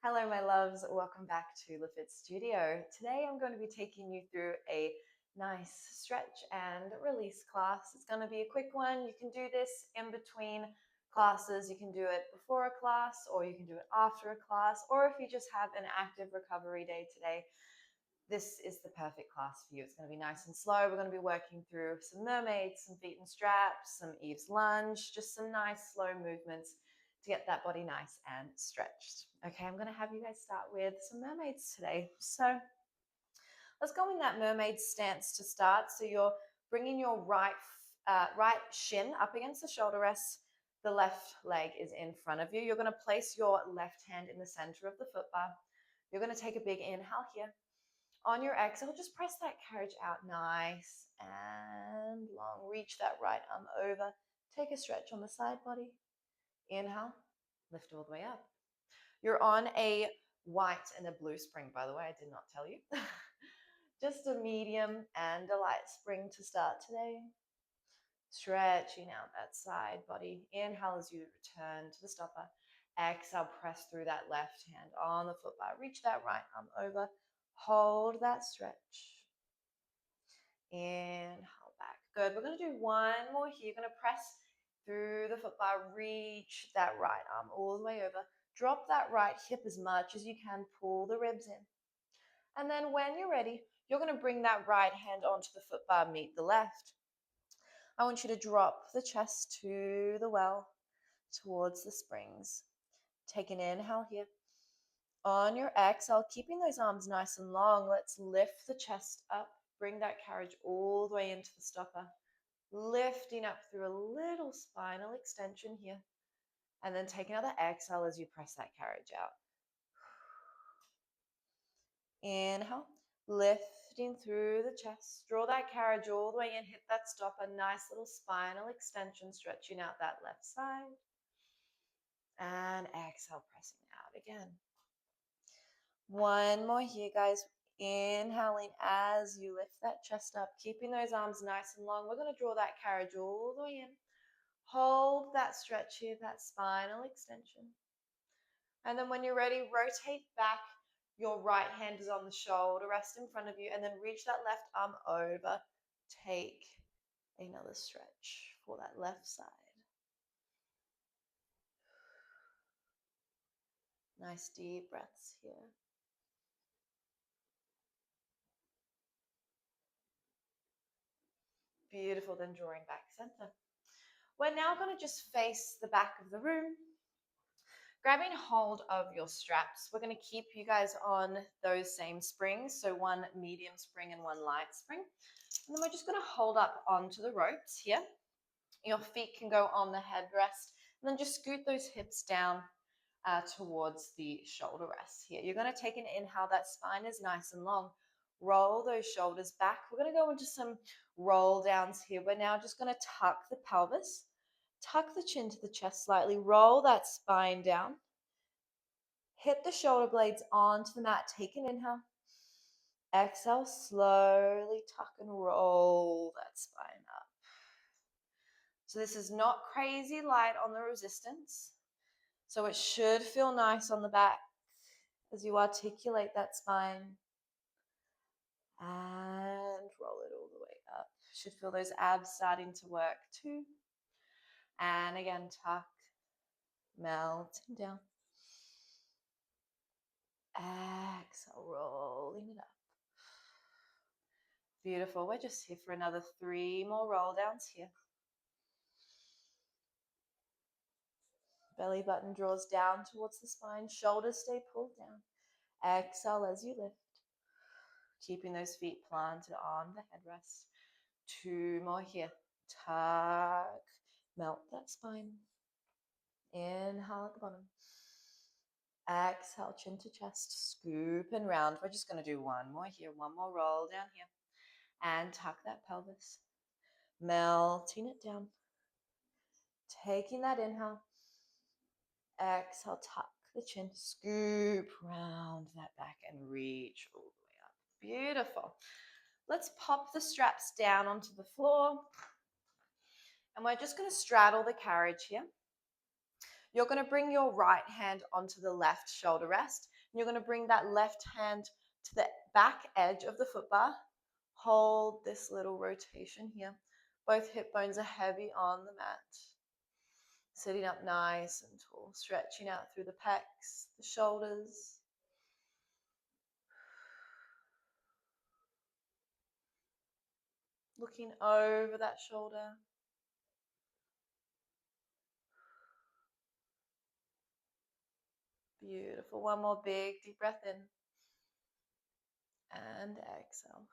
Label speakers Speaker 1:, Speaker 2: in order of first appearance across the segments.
Speaker 1: Hello, my loves. Welcome back to the Fit Studio. Today I'm going to be taking you through a nice stretch and release class. It's going to be a quick one. You can do this in between classes. You can do it before a class, or you can do it after a class, or if you just have an active recovery day today, this is the perfect class for you. It's going to be nice and slow. We're going to be working through some mermaids, some feet and straps, some Eve's lunge, just some nice slow movements to get that body nice and stretched. Okay, I'm going to have you guys start with some mermaids today. So let's go in that mermaid stance to start. So you're bringing your right shin up against the shoulder rest. The left leg is in front of you. You're going to place your left hand in the center of the foot bar. You're going to take a big inhale here. On your exhale, just press that carriage out nice and long. Reach that right arm over. Take a stretch on the side body. Inhale, lift all the way up. You're on a white and a blue spring, by the way, I did not tell you. Just a medium and a light spring to start today. Stretching out that side body. Inhale as you return to the stopper. Exhale, press through that left hand on the foot bar. Reach that right arm over. Hold that stretch. Inhale back. Good. We're going to do one more here. You're going to press through the foot bar. Reach that right arm all the way over. Drop that right hip as much as you can. Pull the ribs in. And then when you're ready, you're going to bring that right hand onto the foot bar, meet the left. I want you to drop the chest to the well, towards the springs. Take an inhale here. On your exhale, keeping those arms nice and long, let's lift the chest up. Bring that carriage all the way into the stopper. Lifting up through a little spinal extension here. And then take another exhale as you press that carriage out. Inhale, lifting through the chest. Draw that carriage all the way in. Hit that stopper. Nice little spinal extension, stretching out that left side. And exhale, pressing out again. One more here, guys. Inhaling as you lift that chest up, keeping those arms nice and long. We're going to draw that carriage all the way in. Hold that stretch here, that spinal extension. And then when you're ready, rotate back. Your right hand is on the shoulder, rest in front of you, and then reach that left arm over. Take another stretch for that left side. Nice deep breaths here. Beautiful, then drawing back center. We're now going to just face the back of the room, grabbing hold of your straps. We're going to keep you guys on those same springs, so one medium spring and one light spring. And then we're just going to hold up onto the ropes here. Your feet can go on the headrest, and then just scoot those hips down towards the shoulder rests here. You're going to take an inhale. That spine is nice and long. Roll those shoulders back. We're going to go into some roll downs here. We're now just going to tuck the pelvis, tuck the chin to the chest slightly, roll that spine down. Hit the shoulder blades onto the mat. Take an inhale. Exhale, slowly tuck and roll that spine up. So this is not crazy light on the resistance. So it should feel nice on the back as you articulate that spine. And roll it all the way up. Should feel those abs starting to work too. And again, tuck, melting down. Exhale, rolling it up. Beautiful. We're just here for another 3 more roll downs here. Belly button draws down towards the spine. Shoulders stay pulled down. Exhale as you lift. Keeping those feet planted on the headrest. 2 more here. Tuck. Melt that spine. Inhale at the bottom. Exhale, chin to chest. Scoop and round. We're just going to do 1 more here. 1 more roll down here. And tuck that pelvis. Melting it down. Taking that inhale. Exhale, tuck the chin. Scoop round that back and reach all the way up. Beautiful. Let's pop the straps down onto the floor. And we're just going to straddle the carriage here. You're going to bring your right hand onto the left shoulder rest. And you're going to bring that left hand to the back edge of the foot bar. Hold this little rotation here. Both hip bones are heavy on the mat. Sitting up nice and tall, stretching out through the pecs, the shoulders. Looking over that shoulder. Beautiful. One more big deep breath in. And exhale.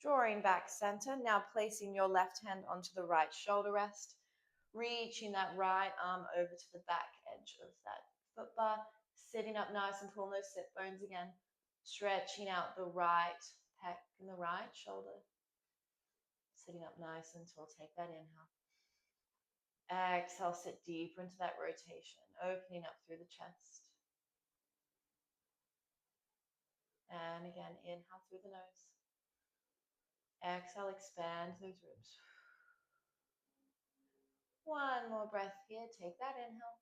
Speaker 1: Drawing back center. Now placing your left hand onto the right shoulder rest. Reaching that right arm over to the back edge of that foot bar. Sitting up nice and tall, no sit bones again. Stretching out the right pec and the right shoulder. Sitting up nice and tall. Take that inhale. Exhale, sit deeper into that rotation, opening up through the chest. And again, inhale through the nose. Exhale, expand those ribs. One more breath here. Take that inhale.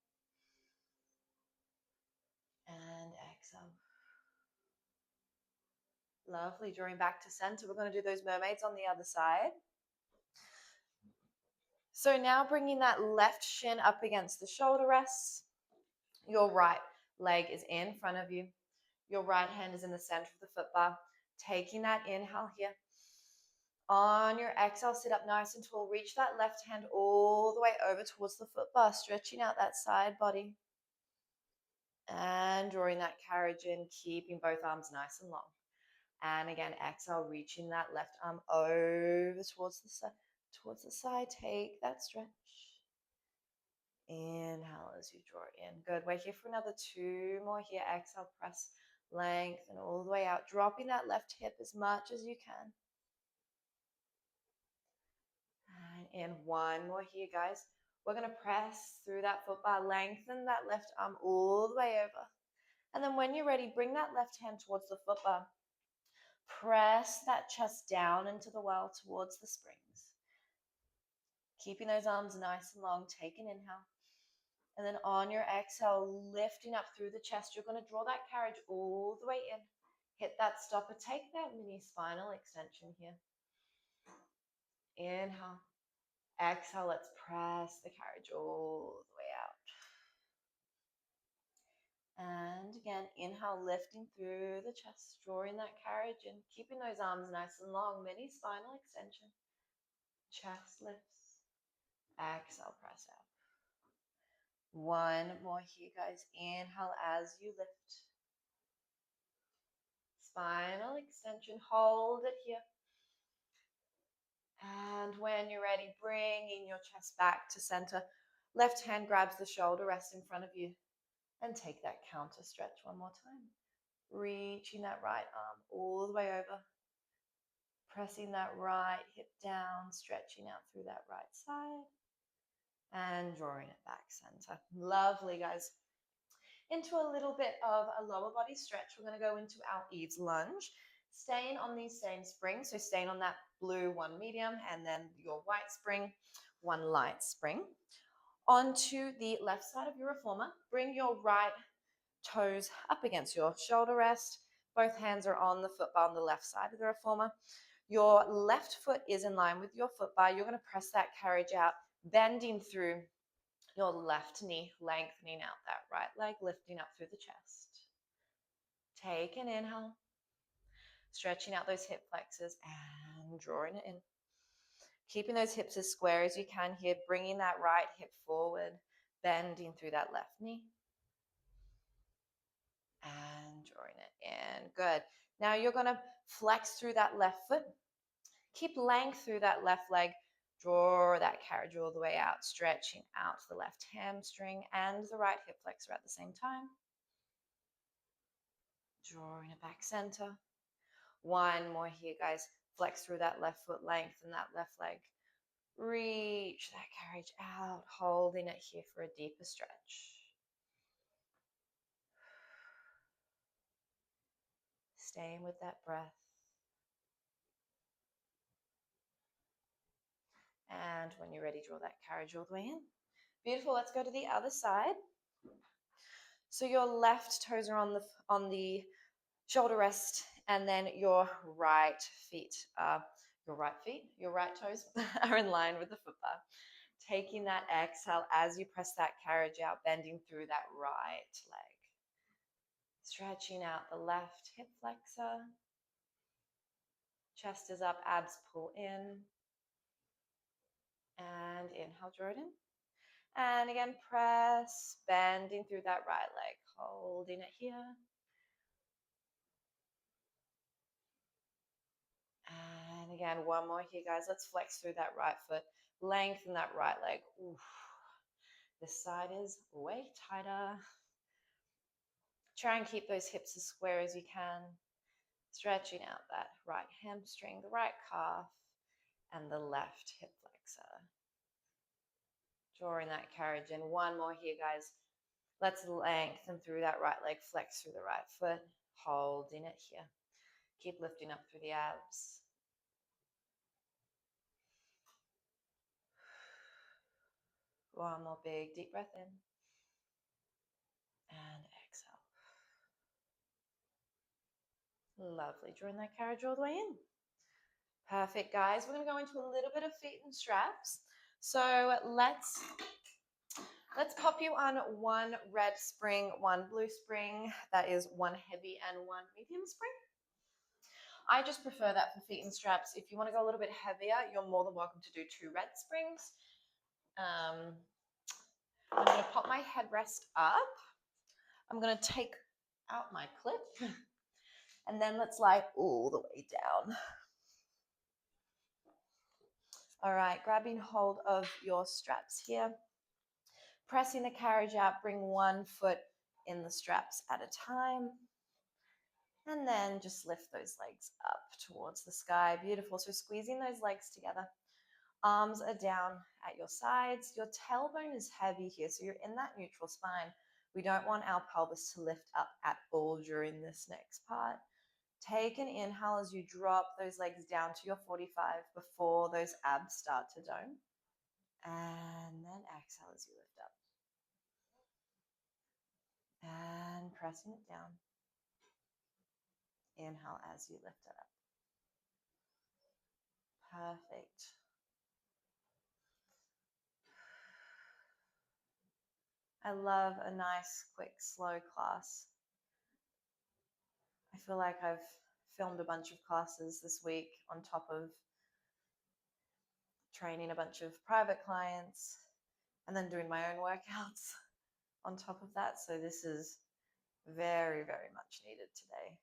Speaker 1: And exhale. Lovely. Drawing back to center. We're going to do those mermaids on the other side. So now bringing that left shin up against the shoulder rests. Your right leg is in front of you. Your right hand is in the center of the foot bar. Taking that inhale here. On your exhale, sit up nice and tall. Reach that left hand all the way over towards the foot bar, stretching out that side body. And drawing that carriage in, keeping both arms nice and long. And again, exhale, reaching that left arm over towards the side. Take that stretch. Inhale as you draw in. Good. We're here for another 2 more here. Exhale, press, lengthen all the way out. Dropping that left hip as much as you can. And in one more here, guys. We're going to press through that foot bar, lengthen that left arm all the way over. And then when you're ready, bring that left hand towards the foot bar. Press that chest down into the well towards the springs. Keeping those arms nice and long. Take an inhale. And then on your exhale, lifting up through the chest, you're going to draw that carriage all the way in. Hit that stopper. Take that mini spinal extension here. Inhale. Exhale, let's press the carriage all the way out. And again, inhale, lifting through the chest, drawing that carriage in, keeping those arms nice and long, mini spinal extension. Chest lifts. Exhale, press out. One more here, guys. Inhale as you lift. Spinal extension. Hold it here. And when you're ready, bringing your chest back to center. Left hand grabs the shoulder rest in front of you. And take that counter stretch one more time. Reaching that right arm all the way over. Pressing that right hip down, stretching out through that right side. And drawing it back center. Lovely, guys. Into a little bit of a lower body stretch. We're going to go into our Eve's lunge. Staying on these same springs. So staying on that blue one medium and then your white spring, one light spring. Onto the left side of your reformer. Bring your right toes up against your shoulder rest. Both hands are on the foot bar on the left side of the reformer. Your left foot is in line with your foot bar. You're going to press that carriage out, bending through your left knee, lengthening out that right leg, lifting up through the chest. Take an inhale, stretching out those hip flexors and drawing it in. Keeping those hips as square as you can here, bringing that right hip forward, bending through that left knee. And drawing it in. Good. Now you're going to flex through that left foot. Keep length through that left leg. Draw that carriage all the way out, stretching out the left hamstring and the right hip flexor at the same time. Drawing it back center. One more here, guys. Flex through that left foot, lengthen that left leg. Reach that carriage out, holding it here for a deeper stretch. Staying with that breath. And when you're ready, draw that carriage all the way in. Beautiful. Let's go to the other side. So your left toes are on the shoulder rest, and then your right feet your right toes are in line with the foot bar. Taking that exhale as you press that carriage out, bending through that right leg. Stretching out the left hip flexor. Chest is up, abs pull in. And inhale, draw it in. And again, press, bending through that right leg, holding it here. And again, one more here, guys. Let's flex through that right foot, lengthen that right leg. Oof. This side is way tighter. Try and keep those hips as square as you can. Stretching out that right hamstring, the right calf, and the left hip flexor. Drawing that carriage in. One more here, guys. Let's lengthen through that right leg, flex through the right foot, holding it here. Keep lifting up through the abs. One more big deep breath in. And exhale. Lovely. Drawing that carriage all the way in. Perfect, guys. We're going to go into a little bit of feet and straps. So let's pop you on one red spring, one blue spring. That is one heavy and one medium spring. I just prefer that for feet and straps. If you want to go a little bit heavier, you're more than welcome to do two red springs. I'm going to pop my headrest up. I'm going to take out my clip. And then let's lie all the way down. All right, grabbing hold of your straps here. Pressing the carriage out, bring one foot in the straps at a time. And then just lift those legs up towards the sky. Beautiful. So squeezing those legs together. Arms are down at your sides. Your tailbone is heavy here, so you're in that neutral spine. We don't want our pelvis to lift up at all during this next part. Take an inhale as you drop those legs down to your 45 before those abs start to dome. And then exhale as you lift up. And pressing it down. Inhale as you lift it up. Perfect. I love a nice, quick, slow class. I feel like I've filmed a bunch of classes this week on top of training a bunch of private clients and then doing my own workouts on top of that. So this is very, very much needed today.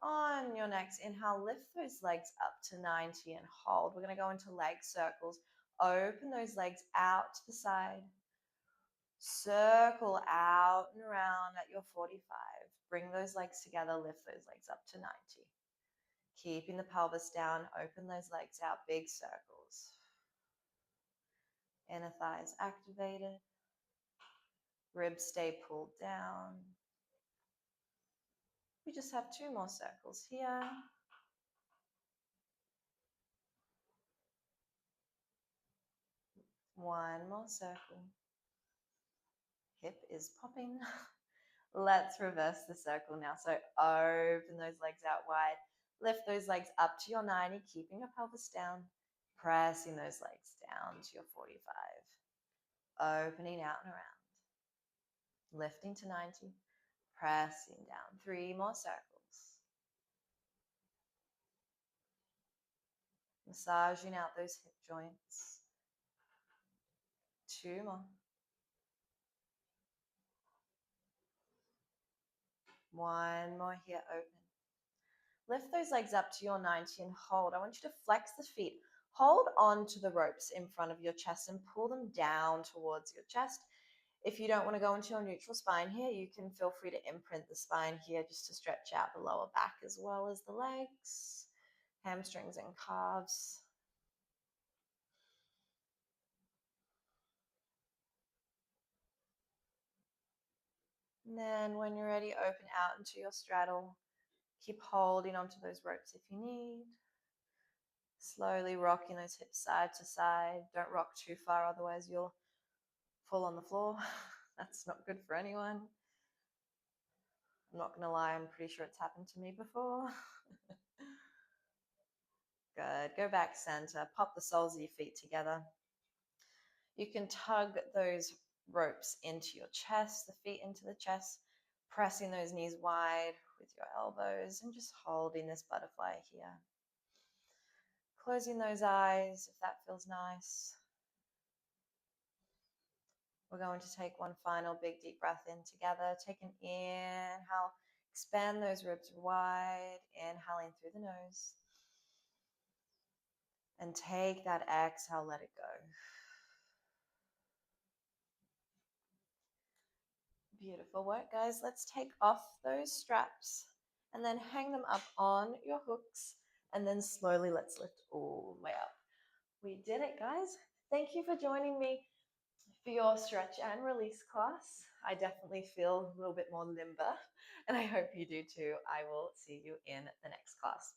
Speaker 1: On your next inhale, lift those legs up to 90 and hold. We're going to go into leg circles. Open those legs out to the side. Circle out and around at your 45. Bring those legs together, lift those legs up to 90. Keeping the pelvis down, open those legs out, big circles. Inner thighs activated. Ribs stay pulled down. We just have two more circles here. One more circle. Hip is popping. Let's reverse the circle now. So open those legs out wide. Lift those legs up to your 90, keeping your pelvis down. Pressing those legs down to your 45. Opening out and around. Lifting to 90. Pressing down. Three more circles. Massaging out those hip joints. Two more. One more here, open. Lift those legs up to your 90 and hold. I want you to flex the feet. Hold on to the ropes in front of your chest and pull them down towards your chest. If you don't want to go into your neutral spine here, you can feel free to imprint the spine here just to stretch out the lower back as well as the legs, hamstrings and calves. And then when you're ready, open out into your straddle. Keep holding onto those ropes if you need. Slowly rocking those hips side to side. Don't rock too far, otherwise you'll fall on the floor. That's not good for anyone. I'm not gonna lie, I'm pretty sure it's happened to me before. Good. Go back center. Pop the soles of your feet together. You can tug those ropes into your chest, the feet into the chest, pressing those knees wide with your elbows and just holding this butterfly here. Closing those eyes if that feels nice. We're going to take one final big deep breath in together. Take an inhale, expand those ribs wide, inhaling through the nose. And take that exhale, let it go. Beautiful work, guys. Let's take off those straps and then hang them up on your hooks. And then slowly let's lift all the way up. We did it, guys. Thank you for joining me for your stretch and release class. I definitely feel a little bit more limber, and I hope you do too. I will see you in the next class.